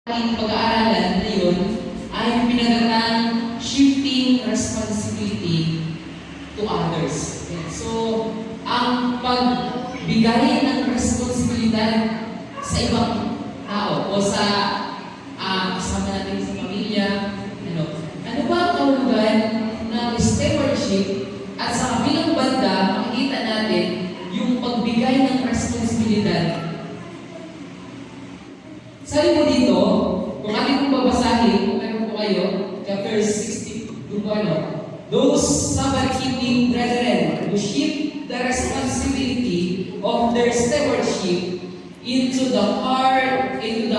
ating pag-aaralan na yun ay pinagatan shifting responsibility to others. Okay. So, ang pagbigay ng responsibilidad sa ibang tao o sa kasama natin sa pamilya, ano ba ang kahulugan ng stewardship at sa kabilang banda, makikita natin yung pagbigay ng responsibilidad. Sabi po dito, kung ating pong babasahin, meron po kayo, chapter 60, those Sabbath-keeping brethren who shift the responsibility of their stewardship into the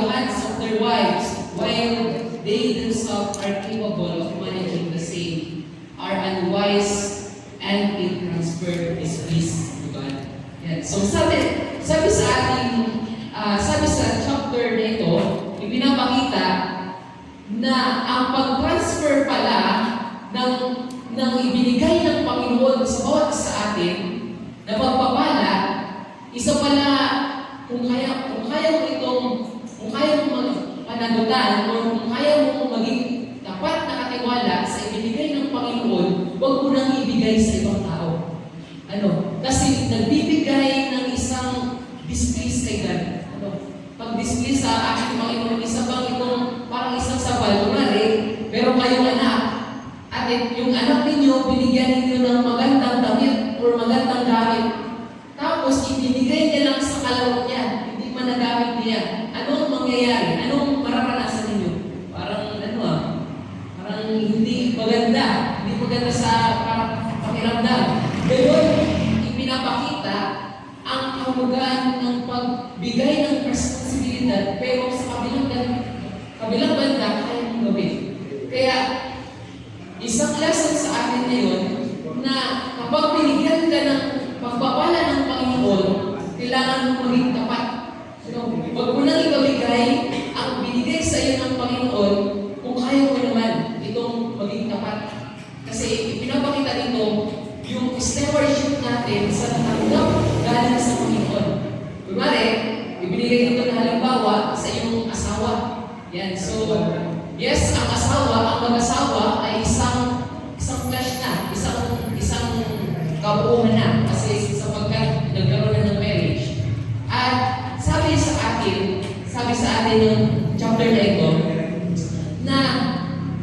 hands of their wives, while they themselves are capable of managing the same, are unwise and intransferred is peace to God. Yan. So sabi sa chapter na ito, ipinapakita na ang pag-transfer pala ng ibinigay ng Panginoon sa bawat sa atin na pagpapala, isa pala kung kaya mo panagutan o kung kaya mo maging tapat na katiwala sa ibinigay ng Panginoon, huwag mo nang ibigay sa ibang tao. Kasi nagbibigay ng isang displease kay God. Pag-display sa aking Panginoon, isa bang itong parang isang sapal, kumari, pero kayong anak. At yung anak ninyo, binigyan ninyo ng magandang damit o magandang gamit. Tapos, ibinigay niya lang sa kalaro niya. Hindi man nagamit niya. Anong mangyayari? Anong mararanasan ninyo? Parang hindi maganda. Hindi maganda sa pakiramdam. Gayon, ipinapakita ang kahulugan ng pagbigay ng responsibilidad, pero sa kabilang banda, kaya mong gawin. Kaya, isang lesson sa atin ngayon na kapag binigyan ka ng pagpapala ng Panginoon, kailangan mong maging tapat. Huwag mo nang ibigay ang binigay sa iyo ng Panginoon kung kaya mo naman itong maging tapat. Kasi ipinapakita dito yung stewardship natin sa natanggap galing sa Panginoon. Kunwari, ibinigay dito na halimbawa sa iyong asawa. Yan. So, yes, ang mag-asawa ay isang flesh na, isang kabuuhan na, kasi sapagkat nagkaroon na ng marriage. At sabi sa atin yung chapter na ito, na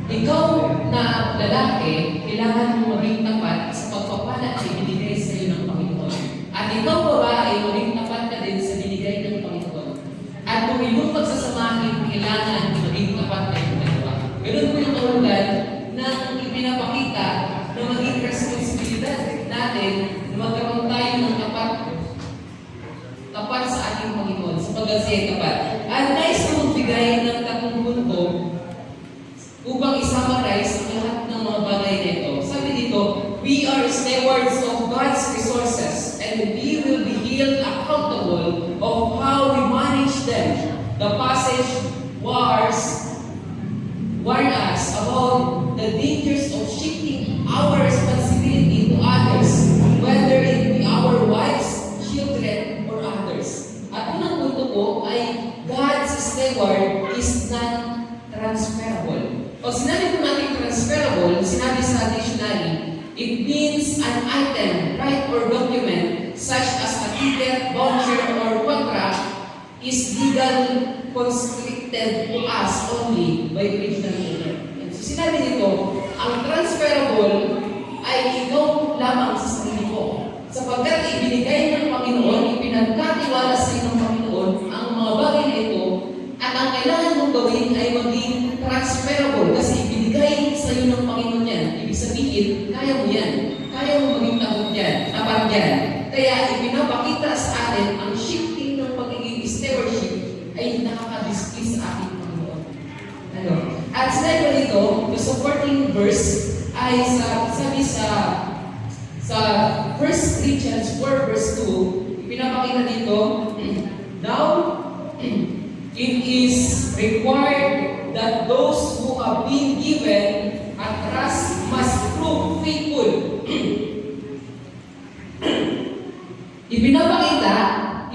ikaw na lalaki, kailangan mo maging tapat sa pagpapala na ibinigay sa iyo ng Panginoon. At ikaw babae, maging tapat ka din sa binigay ng Panginoon. At kung iyong pagsasamahin, kailangan maging tapat na yung dalawa. Ganun po yung kahulugan ng ipinapakita na maging responsibilidad natin na magkaroon tayo ng tapat sa ating Panginoon, sapagkat siya tapat. At nais ko magbigay ng 3 punto upang i-summarize ang lahat ng mga bagay na ito. Sabi dito, we are stewards of God's resources and we will be held accountable of how we manage them. The passage warns us about the dangers of shifting our responsibility to others, whether it be our wives, children, or others. At unang punto po ay God's steward is non-transferable. Pag sinabi po natin transferable, sinabi sa dictionary, it means an item, right, or document such as a ticket, voucher, or contract is legal constricted to us only by original owner. So sinabi nito, ang transferable ay ikaw lamang sa sarili ko. Sapagkat ibinigay ng Panginoon, ipinagkatiwala sa iyo ng Panginoon ang mga bagay na ito, at ang kailangan mong gawin ay maging transferable kasi ibinigay sa iyo ng Panginoon yan. Ibig sabihin, kaya mo yan. Kaya mo maging tapat yan. Kaya ipinapakita sa atin ang shifting ng pagiging stewardship ay nakaka-display sa ating Panginoon. At sinabi dito, the supporting verse ay sabi sa 1 Corinthians 4 verse 2, ipinapakita dito, now, it is required that those who have been given a trust must prove faithful. Ipinapakita,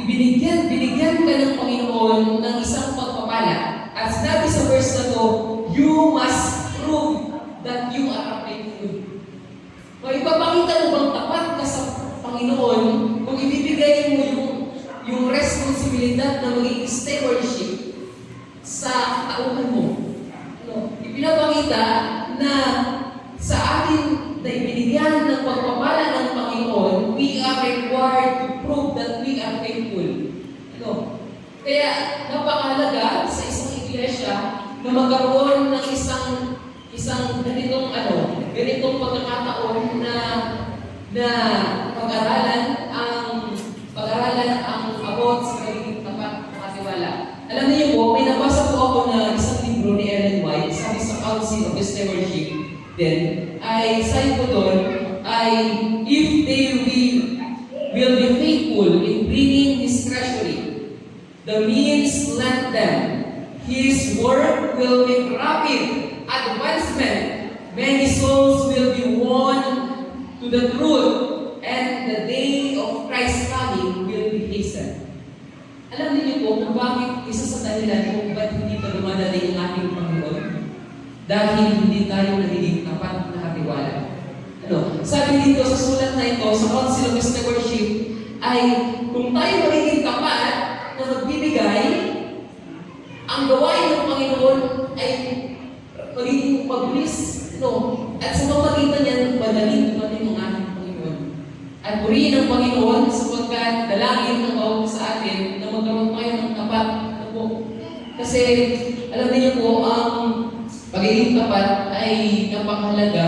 binigyan ka ng Panginoon ng isang pagpapala, at At sinabi sa verse na to, you must prove that you are faithful. Kung ipapakita mo bang tapat ka sa Panginoon, kung ibibigay mo yung responsibilidad na maging stewardship sa tauhan mo. Ipinapakita na sa atin na ibinigyan ng pagpapala ng Panginoon, we are required to prove that we are faithful. Kaya napakahalaga sa isang iglesia na magkaroon ng isang ganitong pagkakataon na pag-aralan ang about sa pagiging tapat at katiwala. Alam niyo po, may nabasa po ako na isang libro ni Ellen White, sabi sa Council of the Stewardship, ay sabi po doon, if they will be faithful in bringing His treasury, the means lent them, His work will make rapid advancement. Many souls will be won to the truth, and the day of Christ's coming will be hastened. Alam niyo po kung bakit isa sa dahilan kung ba't hindi pa dumadating ang ating Panginoon? Dahil hindi tayo nagiging tapat na katiwala. Sabi dito sa sulat na ito, sa Council of Stewardship, ay kung tayo magiging tapat na magbibigay, ang gawain ng Panginoon ay magiging mabilis, at sa pamagitan niyan, madaling dumating ang ating Panginoon. At purihin ang Panginoon sapagkat dalangin ng bawat sa atin na magkaroon tayo ng tapat na po. Kasi, alam niyo po, ang pagiging tapat ay napakahalaga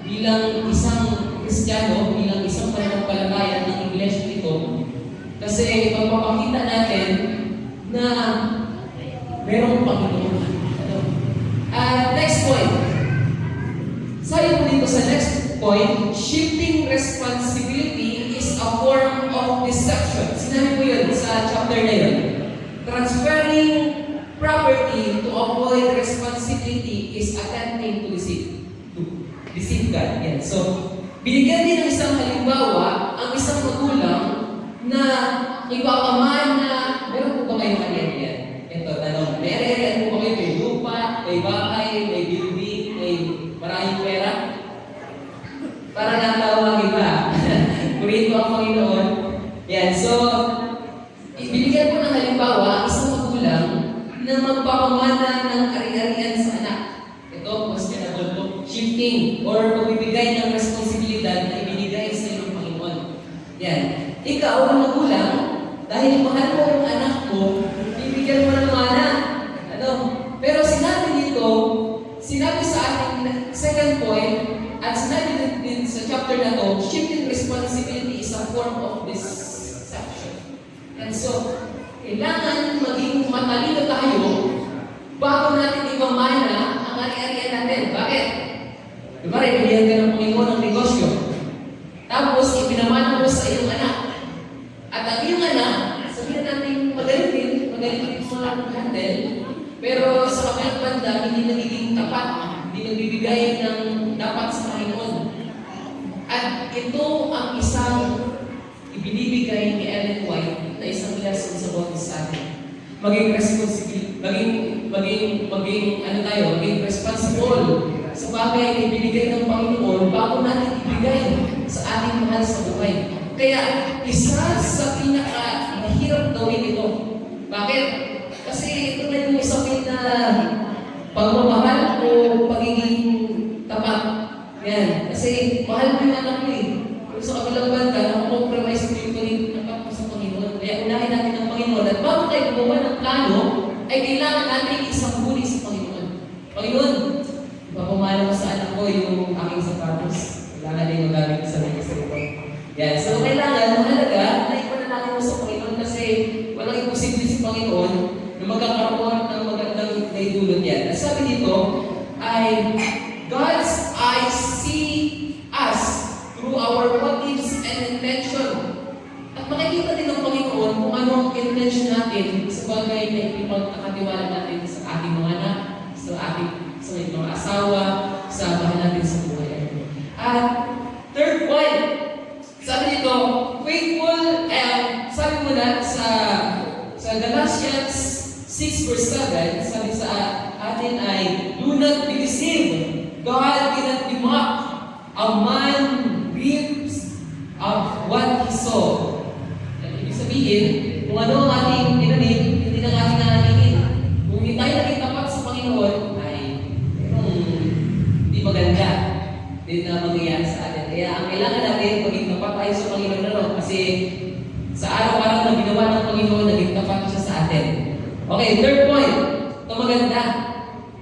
bilang isang Kristiyano, bilang isang pananampalataya ng iglesia nito. Kasi ipapakita natin na merong Panginoon. Next point. Sabi po dito sa next point, shifting responsibility is a form of deception. Sinabi po yun sa chapter na yun. Transferring property to avoid responsibility is attempting to deceive God. Yan. So, binigyan din ng isang halimbawa ang isang magulang na ipapamana, meron po ba kayong kanya? Ito, tanong, may area po ba kayo? May lupa, may bahay, may building, may maraming pera? Para natawagin ba? Purihin po ang Panginoon. Yan, so, ibinigyan po ng halimbawa ang isang magulang na magpapamana ng ari-arian sa anak. Ito, questionable po. Shifting or pagbibigay ng responsibilidad na ibinigay sa iyong Panginoon. Yan. Ikaw, ang magulang, dahil mahal mo ang anak mo, bibigyan mo ng mana. Pero sinabi sa ating second point, at sinabi din sa chapter na to, shifting responsibility is a form of deception. And so, kailangan maging matalino tayo bago natin ipamana ang ari-arian natin. Bakit? Diba, ibigyan ka ng Panginoon ng negosyo. Tapos, ipinamana mo sa iyong anak. At ang iyong anak, sabihin natin magaling din mag-handle, pero sa kabilang banda, hindi nagiging tapat, hindi nagbibigay ng dapat sa Panginoon. At ito ang isang ibinibigay ni Ellen White na isang lesson sa bawat sa atin. Maging responsible sa bagay na ibinigay ng Panginoon bago natin ibigay sa ating mahal sa buhay. Kaya isa sa pinaka-mahirap gawin ito. Bakit? Kasi ito na yung isang pagmamahal o pagiging tapat. Yan. Kasi mahal mo yung anak mo eh. Kung sa kabilang banda, compromise mo yung pagiging tapat mo sa Panginoon. Kaya unahin natin ang Panginoon. At bago tayo gumawa ng plano, ay kailangan natin isang huli sa Panginoon. Panginoon, ipapamahal mo sa anak ko yung aking sapatos. Kailangan din magamit sa mga sa ito. Yan. So, kailangan, mahalaga, na ipanalangin mo sa Panginoon kasi walang imposible si Panginoon na magkakaroon ng magandang naidulot yan. At sabi dito, ay God's eyes see us through our motives and intention. At makikita din ng Panginoon kung ano ang intention natin sa bagay na ipagkakatiwala natin sa ating mga anak, sa mga asawa, sa bahay natin sa buhay. At third point, sabi dito, faithful, sabi mo na sa Galatians 6 verse 7, sabi sa atin ay, do not be deceived. God cannot be mocked. A man reaps of what he saw. At ibig sabihin, kung ano ang ating tinanim, hindi na ating nananingin. Kung hindi tayo naging tapat sa Panginoon, ay hindi maganda. Hindi na mangyayari sa atin. Kaya ang kailangan natin, maging tapat tayo sa Panginoon na ron. Kasi sa araw-araw na ginawa ng Panginoon, naging tapat siya sa atin. Okay, third point. Ito maganda.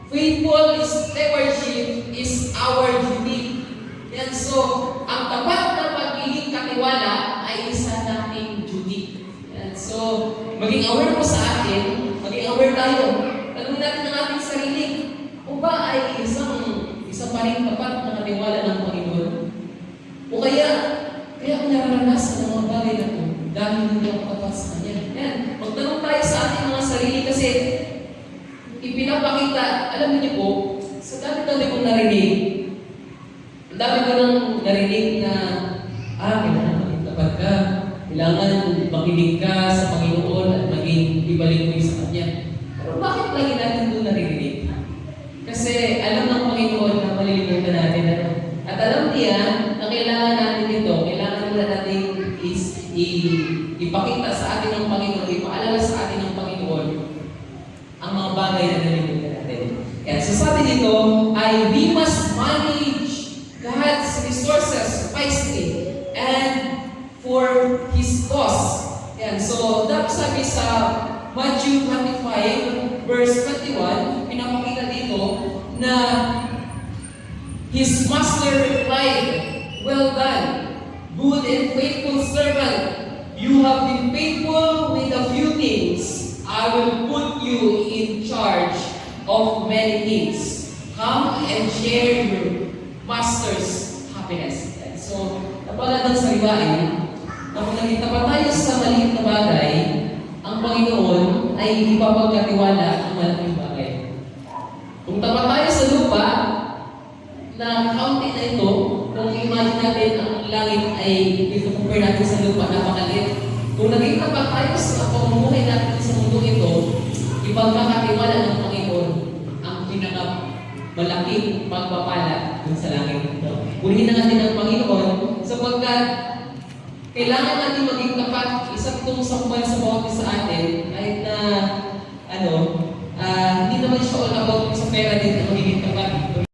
Faithful stewardship is our duty. Yan, so, ang tapat na pagiging katiwala ay isa nating duty. Yan, so, maging aware po sa atin, maging aware tayo. Tanungin natin ang ating sarili. O ba ay isa pa rin tapat na katiwala ng Panginoon? O kaya ako nararanasan ng mga bagay na ito dahil hindi ako tapat sa Kanya. Yan, magtanong tayo sa ating mga sarili kasi ipinapakita, alam niyo po, sa dami-dami kong narinig, ang dami ko nang narinig na, kailangan maging tapat ka, kailangan makinig ka sa Panginoon at maging ibalik mo sa Kanya. Pero bakit lagi natin ito naririnig? Kasi alam ng Panginoon na malilimutan natin ano. At alam niya na kailangan natin ito, kailangan na natin ipakita sa atin ng Panginoon, ipaalala sa atin ng Panginoon ang mga bagay na nalimutan natin. Yan. So sabi dito ay we must manage God's resources wisely and for His cause. Yan. So dapat sabi sa Matthew 25 verse 21, pinapakita dito na His master replied, well done, good and faithful servant. You have been faithful with a few things. I will put you in charge of many things. Come and share your master's happiness. So, napalad ng sariwain, na kung nakita pa tayo sa maliit na bagay, ang Panginoon ay ipapagkatiwala ang malaking bagay. Kung tapat tayo sa lupa, na kaunti na ito, kung imagine natin ang langit ay i-compare natin sa lupa, napakaliit. Kung naging tapat tayo sa pamumuhay natin sa mundo ito, ipagkakatiwala ng Panginoon ang pinakamalaking pagpapala dun sa langit ito. Purihin na natin ang Panginoon sapagkat kailangan natin maging tapat. Isa itong sakmal sa bawat isa atin kahit na hindi naman siya all about sa pera din na magiging tapat.